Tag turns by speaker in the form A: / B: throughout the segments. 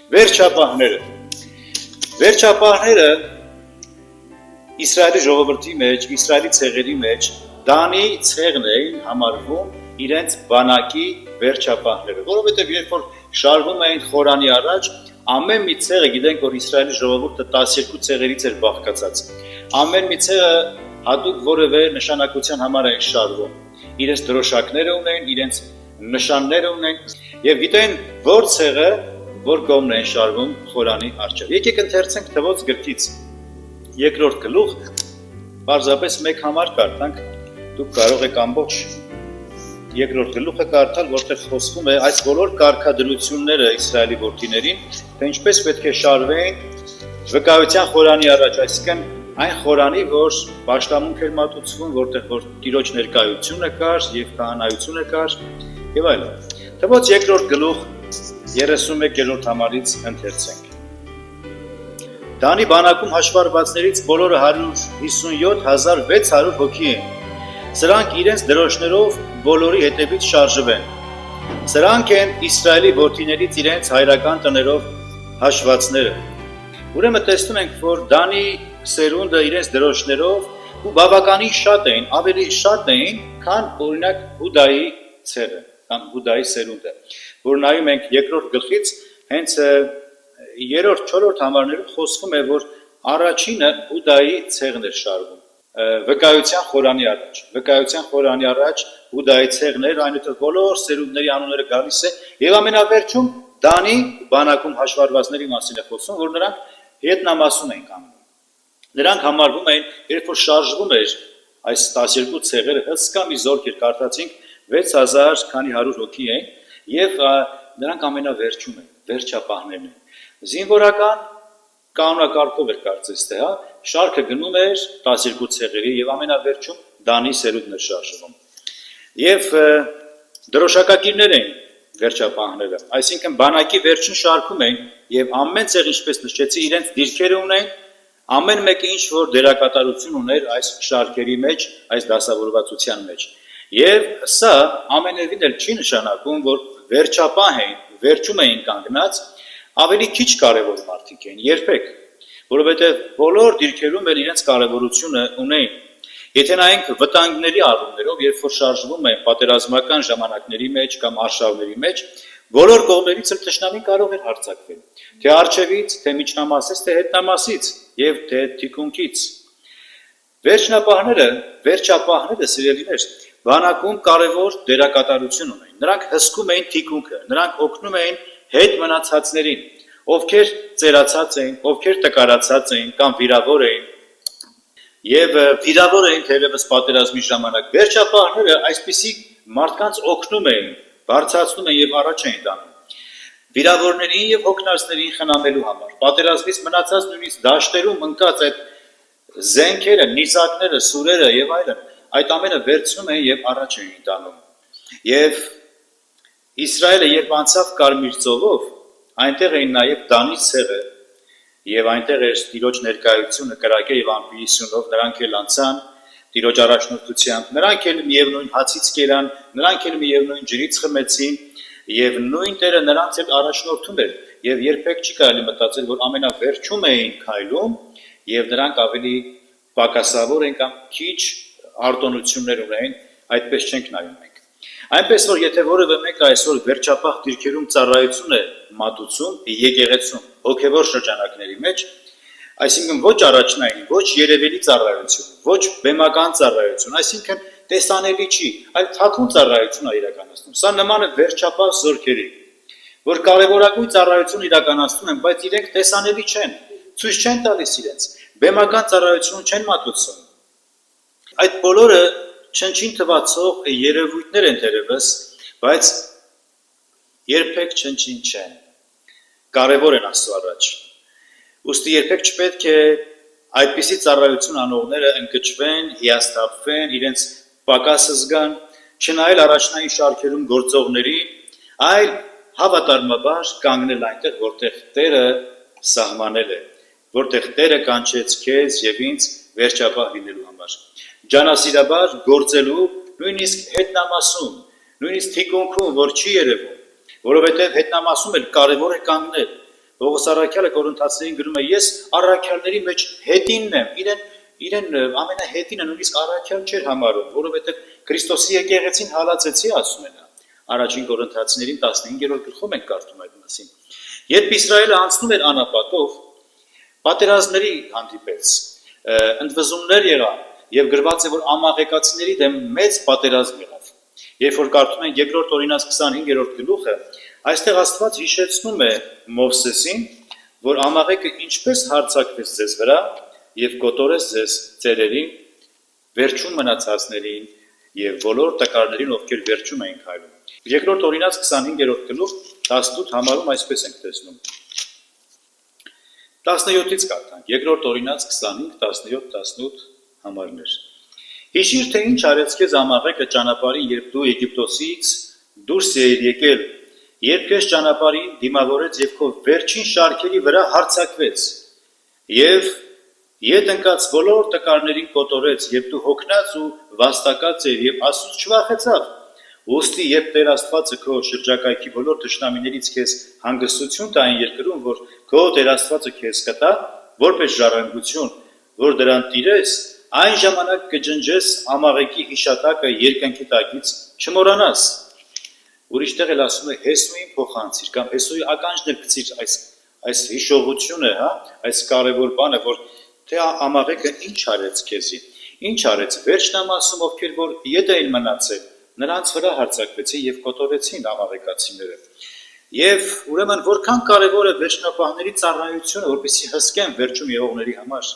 A: Վերջապահները Վերջապահները Իսրայելի ժողովրդի մեջ, Իսրայելի ցեղերի մեջ Դանի ցեղն էին համարվում իրենց բանակի վերջապահները, որովհետև երբ որ շարվում էին խորանի առաջ, ամեն մի ցեղը գիտենք, որ Իսրայելի ժողովուրդը 12 ցեղերից էր բաղկացած։ Ամեն մի ցեղը հատուկ որևէ նշանակության համար էին շարվում։ Իրենց դրոշակները ունեն, իրենց նշանները ունեն, եւ գիտեն, որ ցեղը որ կողմն են շարվում խորանի առջև։ Եկեք ընթերցենք Թվոց գրքից երկրորդ գլուխ, պարզապես մեկ համար կարդանք, դուք կարող եք ամբողջ երկրորդ գլուխը կարդալ, որտեղ խոսվում է այս բոլոր կարգադրությունները Իսրայելի որդիներին, թե ինչպես պետք է շարվեն վկայության խորանի առաջ, այսինքն այն խորանի, որ պաշտամունք էր մատուցվում, որտեղ որ Տիրոջ ներկայությունը կար եւ քահանայությունը կար եւ այլն։ Թվոց երկրորդ գլուխ 31-րդ համարից ընթերցենք։ Դանի բանակում հաշվառվածներից բոլորը 157,600 հոգի են։ Սրանք իրենց դրոշներով բոլորի հետևից շարժվեն։ Սրանք են Իսրայելի որդիներից իրենց հայրական տներով հաշվածները։ Ուրեմն տեսնում ենք, որ Դանի սերունդը իրենց դրոշներով ու բավականին շատ էին, ավելի շատ էին, քան օրինակ Հուդայի ցեղը, կամ Հուդայի սերունդը, որ նայում ենք երկրորդ գլխից, հենց 3-րդ, 4-րդ համարներում խոսվում է, որ առաջինը Հուդայի ցեղն էր շարվում, վկայության խորանի առաջ Հուդայի ցեղն էր, այնուհետև բոլոր սերունդների անունները գալիս է, եւ ամենավերջում Դանի բանակում հաշվառվածների մասին է խոսում, որ նրանք ետնամասում էին կանգնում։ Նրանք համարվում էին, երբ որ շարժվում էր այս 12 ցեղերը, հսկա մի զորք էր, կարդացինք 6,000 քանի 100 հոգի էին, եւ նրանք ամենավերջում են, վերջապահներն են։ Զինվորական կանոնակարգով էր կարծես թե, հա, շարքը գնում էր 12 ցեղերի եւ ամենավերջում Դանի սերունդն էր շարժվում։ Եվ դրոշակակիրներ էին վերջապահները, այսինքն բանակի վերջին շարքում էին եւ ամեն ցեղ, ինչպես նշեցի, իրենց դիրքերը ունեն, ամեն մեկը ինչ որ դերակատարություն ուներ այս շարքերի մեջ, այս դասավորվածության մեջ։ Եվ սա ամենևին էլ չի նշանակում, որ վերջապահ էին, վերջում էին կանգնած, ավելի քիչ կարևոր մարդիկ են, երբեք, որովհետև բոլոր դիրքերում էլ իրենց կարևորությունը ունեն։ Եթե նայենք վտանգների առումներով, երբ որ շարժվում են պատերազմական ժամանակների մեջ կամ արշավների մեջ, բոլոր կողմերից էլ թշնամին կարող էր հարձակվել, թե առջևից, թե միջնամասից, թե հետնամասից եւ թե թիկունքից։ Վերջապահները սիրելիներ, բանակում կարևոր դերակատարություն ունեն։ Նրանք հսկում էին թիկունքը, նրանք օգնում էին հետ մնացածներին, ովքեր ծերացած էին, ովքեր տկարացած էին կամ վիրավոր էին։ Եվ վիրավոր էին թերևս պատերազմի ժամանակ։ Վերջապահները այսպիսի մարդկանց օգնում էին, բարձրացնում են եւ առաջ էին տանում։ Վիրավորներին եւ հոգնածներին խնամելու համար։ Պատերազմից մնացած նույնիսկ դաշտերում ընկած այդ զենքերը, նիզակները, սուրերը եւ այլն, այդ ամենը վերցնում էին եւ առաջ էին տանում։ Եվ Իսրայելը երբ անցավ Կարմիր ծովով, այնտեղ էին նաեւ Դանի ցեղը եւ այնտեղ էր Տիրոջ ներկայությունը կրակե եւ ամպի սյունով, նրանք էլ անցան Տիրոջ առաջնորդությամբ, նրանք էլ միևնույն հացից կերան, նրանք էլ միևնույն ջրից խմեցին եւ նույն Տերը նրանց էլ առաջնորդում էր եւ երբեք չի կարելի մտածել, որ ամենավերջում էին քայլում եւ նրանք ավելի պակասավոր են կամ քիչ արտոնություններ ունեն, այդպես չենք նայում մենք։ Այնպես որ եթե որևէ մեկը այսօր վերջապահ դիրքերում ծառայություն է մատուցում եկեղեցում, հոգևոր շրջանակների մեջ, այսինքն ոչ առաջնային, ոչ երևելի ծառայություն, ոչ բեմական ծառայություն, այսինքն տեսանելի չի, այլ թաքուն ծառայություն է իրականացնում։ Սա նման է վերջապահ զորքերի, որ կարևորագույն ծառայություն իրականացնում են, բայց իրենք տեսանելի չեն, ցույց չեն տալիս իրենց, բեմական ծառայություն չեն մատուցում։ Այդ բոլորը չնչին թվացող երևույթներ են դերևս, բայց երբեք չնչին չեն, կարևոր են Աստծո առաջ։ Ուստի երբեք չպետք է այդպիսի ծառայություն անողները ընկճվեն, հիասթափվեն, իրենց պակասը զգան, չնայել առաջնային շարքերում գործողներին, այլ հավատարմաբար կանգնել այնտեղ, որտեղ Տերը սահմանել է, որտեղ Տերը կանչեց քեզ եւ ինձ վերջապահ լինելու համար։ Ջանասիրաբար գործելու, նույնիսկ հետնամասում, նույնիսկ թիկունքում, որ չի երևում, որովհետև հետնամասում էլ կարևոր է կանգնել, Պողոս առաքյալը Կորինթացիներին գրում է. ես առաքյալների մեջ հետինն եմ, իրեն ամենահետինը նույնիսկ առաքյալ չէր համարում, որովհետև Քրիստոսի եկեղեցին հալածեցի, ասում է նա։ Առաջին Կորինթացիներին 15-րդ գլխում ենք կարդում այդ մասին։ Երբ Իսրայելը անցնում էր անապատով, պատերազմների հանդիպեց, ընդվզումներ եղան, եւ գրված է, որ ամաղեկացիների դեմ մեծ պատերազմ եղավ։ Երբ որ կարդում ենք երկրորդ Օրինաց 25-րդ գլուխը, այստեղ Աստված հիշեցնում է Մովսեսին, որ ամաղեկը ինչպես հարձակվեց ձեզ վրա եւ կոտորեց ձեզ ծերերին, վերջում մնացածներին եւ բոլոր տկարներին, ովքեր վերջում էին քայլում։ Երկրորդ Օրինաց 25-րդ գլուխ 18 համարում այսպես ենք տեսնում։ 17-ից կարդանք։ Երկրորդ Օրինաց 25, 17, 18 համարներ։ Հիշիր, թե ինչ արեց քեզ ամաղեկը ճանապարհին, երբ դու Եգիպտոսից դուրս էիր եկել, երբ քեզ ճանապարհին դիմավորեց եւ քո վերջին շարքերի վրա հարձակվեց, եւ ետ ընկած բոլոր տկարներին կոտորեց, եւ դու հոգնած ու վաստակած էր եւ Աստծուց չվախեցավ։ Ոստի երբ Տեր Աստվածը քո շրջակայքի բոլոր թշնամիներից քեզ հանգստություն տա այն երկրում, որ քո Տեր Աստվածը քեզ կտա, որպես ժառանգություն, որ դրան տիրես, այն ժամանակ կջնջես ամաղեկի հիշատակը երկնքի տակից չմոռանաս։ Ուրիշ տեղ էլ ասում է Հեսուին փոխանցիր կամ Հեսուի ականջն էլ գցիր այս հիշողությունը, այս կարևոր բանը, որ թե ամաղեկը ինչ արեց քեզի, ինչ արեց, վերջնամ ասում, ովքեր որ ետ էին մնացել, նրանց վրա հարձակվեցին եւ կոտորեցին ամաղեկացիները։ Եվ ուրեմն որքան կարևոր է վերջնապահների ծառայությունը, որպեսզի հսկեն վերջում եղողների համար,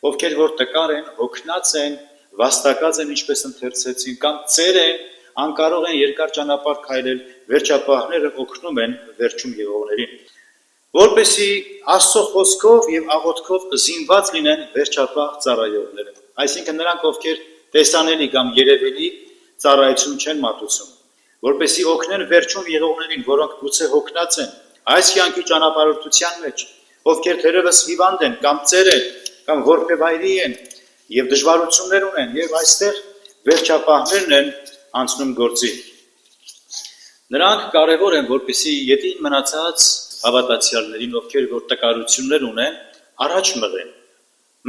A: ովքեր որ տկար են, հոգնած են, վաստակած են, ինչպես ընթերցեցին, կամ ծեր են, անկարող են երկար ճանապարհ քայլել, վերջապահները օգնում են վերջում եղողներին, որպեսզի Աստծո խոսքով եւ աղոթքով զինված լինեն վերջապահ ծառայողները։ Այսինքն նրանք, ովքեր տեսանելի կամ երևելի ծառայություն չեն մատուցում, որպեսզի օգնեն վերջում եղողներին, որոնք գուցե հոգնած են այս կյանքի ճանապարհորդության մեջ, ովքեր թերևս հիվանդ են կամ ծեր են կամ որբևայրի են եւ դժվարություններ ունեն եւ այստեղ վերջապահներն են անցնում գործի։ Նրանք կարևոր են, որպեսզի յետին մնացած հավատացյալներին, ովքեր որ տկարություններ ունեն, առաջ մղեն,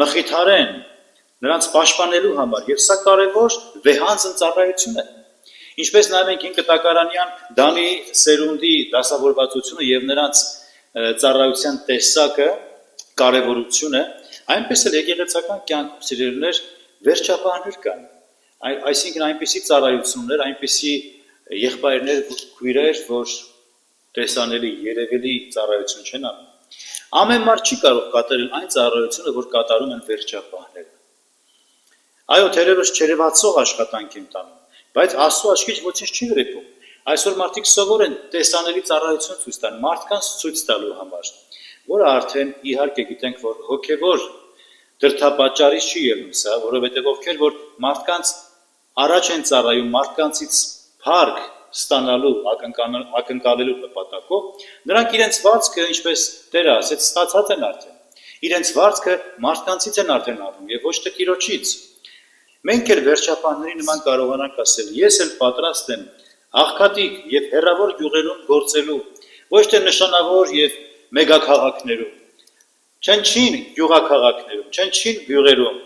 A: մխիթարեն, նրանց պաշտպանելու համար, եւ սա կարևոր վեհանձն ծառայություն է։ Ինչպես նայում ենք Կտակարանյան Դանի սերունդի դասավորվածությունը եւ նրանց ծառայության տեսակը, կարևորությունը, այնպես էլ եկեղեցական կյանքում սիրելիներ վերջապահներ կան։ Այսինքն այնպիսի ծառայություններ, այնպիսի եղբայրներ, քույրեր, որ տեսանելի, երևելի ծառայություն չեն անում։ Ամեն մարդ չի կարող կատարել այն ծառայությունը, որ կատարում են վերջապահները։ Այո, թերևս չերևացող աշխատանք են տանում, բայց Աստծո աչքից ոչինչ չի գրեփում։ Այսօր մարդիկ սովոր են տեսանելի ծառայություն ցույց տան, մարդկանց ցույց տալու համար, որը արդեն իհարկե գիտենք, որ հոգևոր դրդապատճառից չի ելնում սա, որովհետև ովքեր որ մարդկանց առաջ են ծառայում, մարդկանցից փառք ստանալու, ակնկալելու նպատակով, նրանք իրենց վարձքը, ինչպես Տերը ասեց, ստացած են արդեն։ Իրենց վարձքը մարդկանցից են արդեն առնում եւ ոչ թե Տիրոջից։ Մենք էլ վերջապահների նման կարողանանք ասել. ես էլ պատրաստ եմ աղքատիկ եւ հեռավոր գյուղերում գործելու, ոչ թե նշանավոր եւ մեգաքաղաքներում, չնչին գյուղաքաղաքներում, չնչին գյուղերում,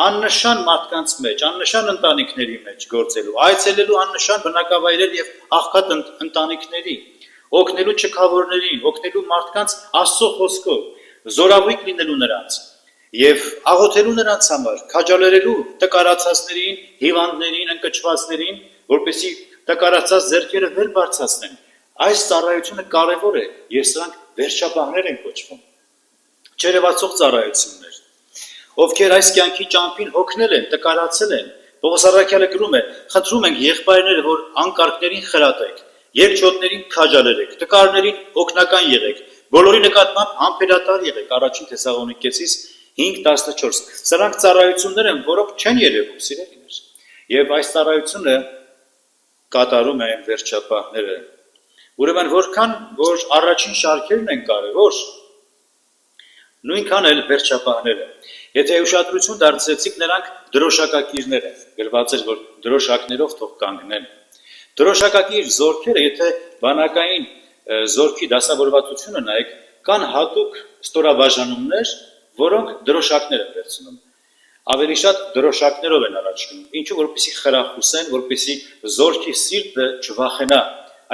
A: աննշան մարդկանց մեջ, աննշան ընտանիքների մեջ գործելու, այցելելու աննշան բնակավայրեր եւ աղքատ ընտանիքների, օգնելու չքավորներին, օգնելու մարդկանց Աստծո խոսքով, զորավույթ լինելու նրանց եւ աղոթելու նրանց համար, քաջալերելու տկարացածներին, հիվանդներին, ընկճվածներին, որպեսզի տկարացած ձեռքերը վեր բարձրացնեն։ Այս ծառայությունը կարևոր է, եւ սրանք վերջապահներ են կոչվում։ Չերևացող ծառայություններ, ովքեր այս կյանքի ճամփին հոգնել են, տկարացել են։ Պողոս առաքյալը գրում է. խնդրում ենք եղբայրները, որ անկարգներին խրատեք, երկչոտներին քաջալերեք, տկարներին օգնական եղեք, բոլորի նկատմամբ համբերատար եղեք։ Առաջին Թեսաղոնիկեցիս 5:14։ Սրանք ծառայություններ են, որոնք չեն երևում, սիրելիներ։ Եվ այս ծառայությունը կատարում են վերջապահները։ Ուրեմն որքան որ առաջին շարքերն են կարևոր, նույնքան էլ վերջապահները։ Եթե ուշադրություն դարձրեցիք, նրանք դրոշակակիրներ են, գրված էր, որ դրոշակներով թող կանգնեն։ Դրոշակակիր զորքերը, եթե բանակային զորքի դասավորվածությունը նայեք, կան հատուկ ստորաբաժանումներ, որոնք դրոշակներ են վերցնում։ Ավելի շատ դրոշակներով են առաջ գնում, ինչու որպեսզի խրախուսեն, որպեսզի զորքի սիրտը չվախենա,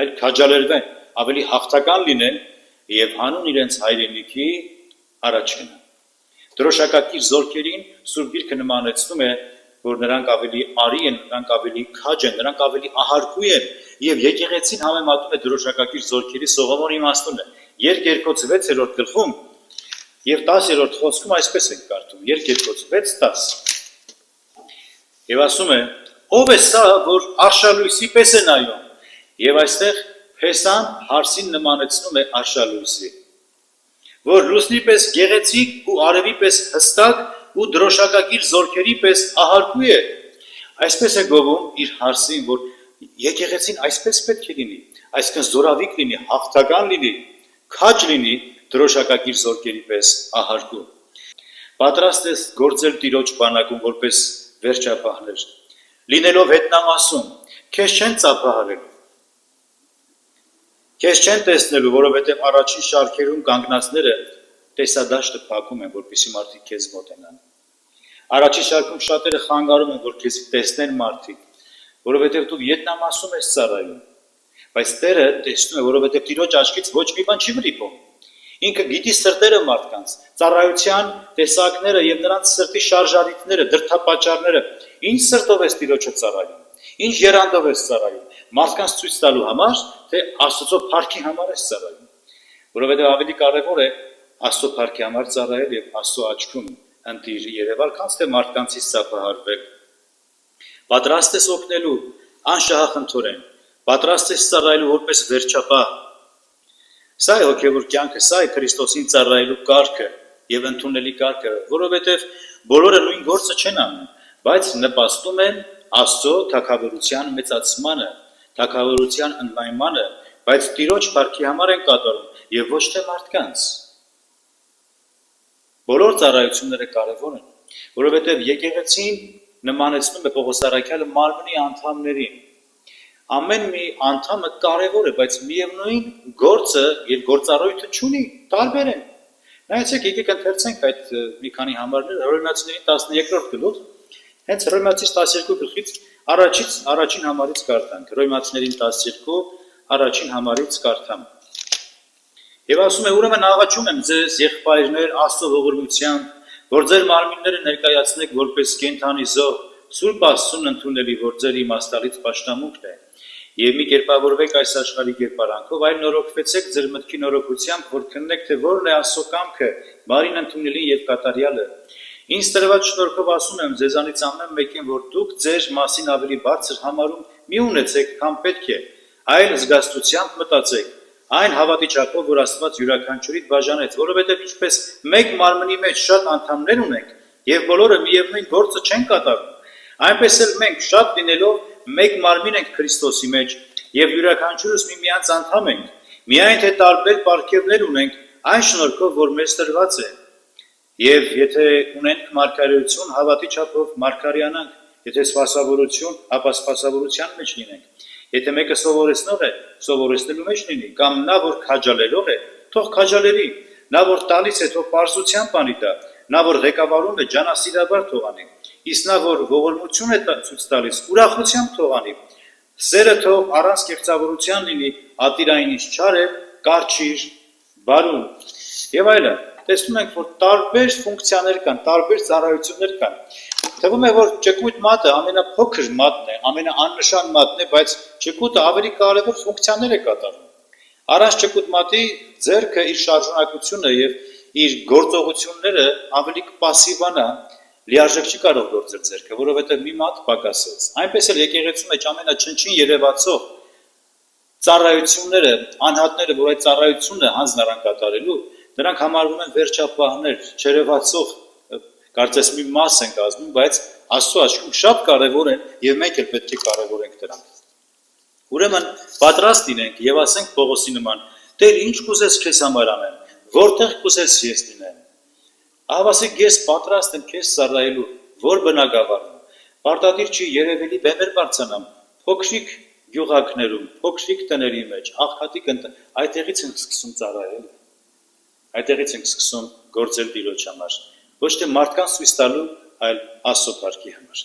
A: այլ քաջալերվեն, ավելի հաղթական լինեն եւ հանուն իրենց հայրենիքի առաջ գնան։ Դրոշակակիր զորքերին Սուրբ Գիրքը նմանեցնում է, որ նրանք ավելի արի են, նրանք ավելի քաջ են, նրանք ավելի ահարկու են եւ եկեղեցին համեմատում է դրոշակակիր զորքերի Սողոմոնի իմաստունը։ Երկերկոց 6-րդ գլխում եւ 10-րդ խոսքում այսպես ենք կարդում, Երկերկոց 6:10։ Եվ ասում է. ով է սա, որ արշալույսի պես է նայում, եւ այստեղ Փեսան հարսին նմանեցնում է արշալույսի, որ լուսնի պես գեղեցիկ ու արևի պես հստակ ու դրոշակակիր զորքերի պես ահարկու է։ Այսպես է գովում իր հարսին, որ եկեղեցին այսպես պետք է լինի, այսինքն զորավիկ լինի, հաղթական լինի, քաջ լինի դրոշակակիր զորքերի պես ահարկու։ Պատրաստ ես գործել Տիրոջ բանակում որպես վերջապահներ, լինելով հետնամասում, քեզ չեն ծափահարելու, քեզ չեն տեսնելու, որովհետև առաջին շարքերում կանգնածները տեսադաշտը փակում են, որպեսզի մարդիկ քեզ մոտենան։ Առաջին շարքում շատերը խանգարում են, որ քեզ տեսնեն մարդիկ, որովհետև դու ետնամասում ես ծառայում, բայց Տերը տեսնում է, որովհետև Տիրոջ աչքից ոչ մի բան չի վրիպում։ Ինքը գիտի սրտերը մարդկանց, ծառայության տեսակները եւ նրանց սրտի շարժարիքները, դրդապատճառները, ինչ սրտով ես Տիրոջը ծառայում, ինչ երանդով ես ծառայում, մարդկանց ցույց տալու համար, թե Աստծո փառքի համար ես ծառայում, որովհետև ավելի կարևոր է Աստծո փառքի համար ծառայել եւ Աստծո աչքում ընտիր երևալ, քան թե մարդկանցից ծափահարվել։ Պատրաստ ես օգնելու անշահախնդորեն, պատրաստ ես ծառայելու որպես վերջապահ։ Սա է հոգևոր կյանքը, սա է Քրիստոսին ծառայելու կարգը եւ ընդունելի կարգը, որովհետեւ բոլորը նույն գործը չեն անում, բայց նպաստում են Աստծո թագավորության մեծացմանը, թագավորության ընդլայնմանը, բայց Տիրոջ փառքի համար են կատարում եւ ոչ թե մարդկանց։ Բոլոր ծառայությունները կարևոր են, որովհետեւ եկեղեցին նմանեցնում է Պողոս առաքյալը մարմնի անդամներին։ Ամեն մի անդամը կարևոր է, բայց միևնույն գործը եւ գործառույթը չունի, տարբեր են։ Նայեցեք, եկեք ընթերցենք այդ մի քանի համարներ Հռոմեացիներին 13-րդ գլուխ, հենց Հռոմեացիս 12 գլխից առաջին համարից կարդանք, Հռոմեացիներին 12 առաջին համարից կարդամ։ Եվ ասում է, ուրեմն աղաչում եմ ձեզ, եղբայրներ, Աստծո ողորմությամբ, որ ձեր մարմինները ներկայացնեք որպես կենդանի զոհ, Սուրբ Աստծուն ընդունելի, որ ձեր իմաստալից պաշտամունքն է, եւ մի կերպավորվեք այս աշխարհի կերպարանքով, այլ նորոգվեցեք ձեր մտքի նորոգությամբ, որ քննեք, թե որն է Աստծո կամքը, բարին ընդունելին եւ կատարյալը։ Ինձ տրված շնորհքով ասում եմ ձեզանից ամեն մեկին, որ դուք ձեր մասին ավելի բարձր համարում մի ունեցեք, քան պետք է, այլ զգաստությամբ մտածեք, այն հավատի չափով, որ Աստված յուրաքանչյուրիդ բաժանեց, որովհետև ինչպես մեկ մարմնի մեջ շատ անդամներ ունենք, եւ բոլորը միևնույն գործը չեն կատարում, այնպես էլ մենք շատ լինելով մեկ մարմին ենք Քրիստոսի մեջ եւ յուրաքանչյուրս միմյանց անդամ ենք, միայն թե տարբեր պարգևներ ունենք այն շնորհքով, որ մեզ տրված է։ Եվ եթե ունենք մարգարեություն, հավատի չափով մարգարյանանք, եթե սպասավորություն, ապա սպասավորության մեջ լինենք։ Եթե մեկը սովորեցնող է, սովորեցնելու մեջ լինի, կամ նա որ քաջալերող է, թող քաջալերի, նա որ տալիս է, թող պարզությամբ անի տա, նա որ ղեկավարում է, ջանասիրաբար թող անի, իսկ նա որ ողորմություն է ցույց տալիս, ուրախությամբ թող անի, սերը թող առանց կեղծավորության լինի, ատիրային ինչ չար է, կարճիր, բարուն եւ այլն։ Տեսնում ենք, որ տարբեր ֆունկցիաներ կան, տարբեր ծառայություններ կան։ Թվում է, որ ճկույտ մատը ամենափոքր մատն է, ամենաաննշան մատն է, բայց ճկույտը ավելի կարևոր ֆունկցիաներ է կատարում։ Առանց ճկույտ մատի ձեռքը իր շարժունակությունը եւ իր գործողությունները ավելի կպասիվանա, լիարժեք չի կարող գործել ձեռքը, որովհետեւ մի մատ պակասեց։ Այնպես էլ եկեղեցու մեջ ամենաչնչին երևացող ծառայությունները, անհատները, որ այդ ծառայությունը հանձնարան կատարելու, նրանք համարվում են վերջապահներ, չերևացող, կարծես մի մաս են կազմում, բայց Աստծո աչքում շատ կարևոր են եւ մենք էլ պետք է կարևորենք դրանք։ Ուրեմն պատրաստ լինենք եւ ասենք Պողոսի նման. Տեր, ինչ կուզես քեզ համար անեմ, որտեղ կուզես ես լինեմ։ Ահավասիկ ես պատրաստ եմ քեզ ծառայելու, որ բնակավարում։ Պարտադիր չի երևելի բեմեր բարձրանամ, փոքրիկ գյուղակներում, փոքրիկ տների մեջ, աղքատիկ այդտեղից են սկսում ծառայել։ Այդտեղից ենք սկսում գործել Տիրոջ համար, ոչ թե մարդկանց ցույց տալու, այլ Աստծո փառքի համար։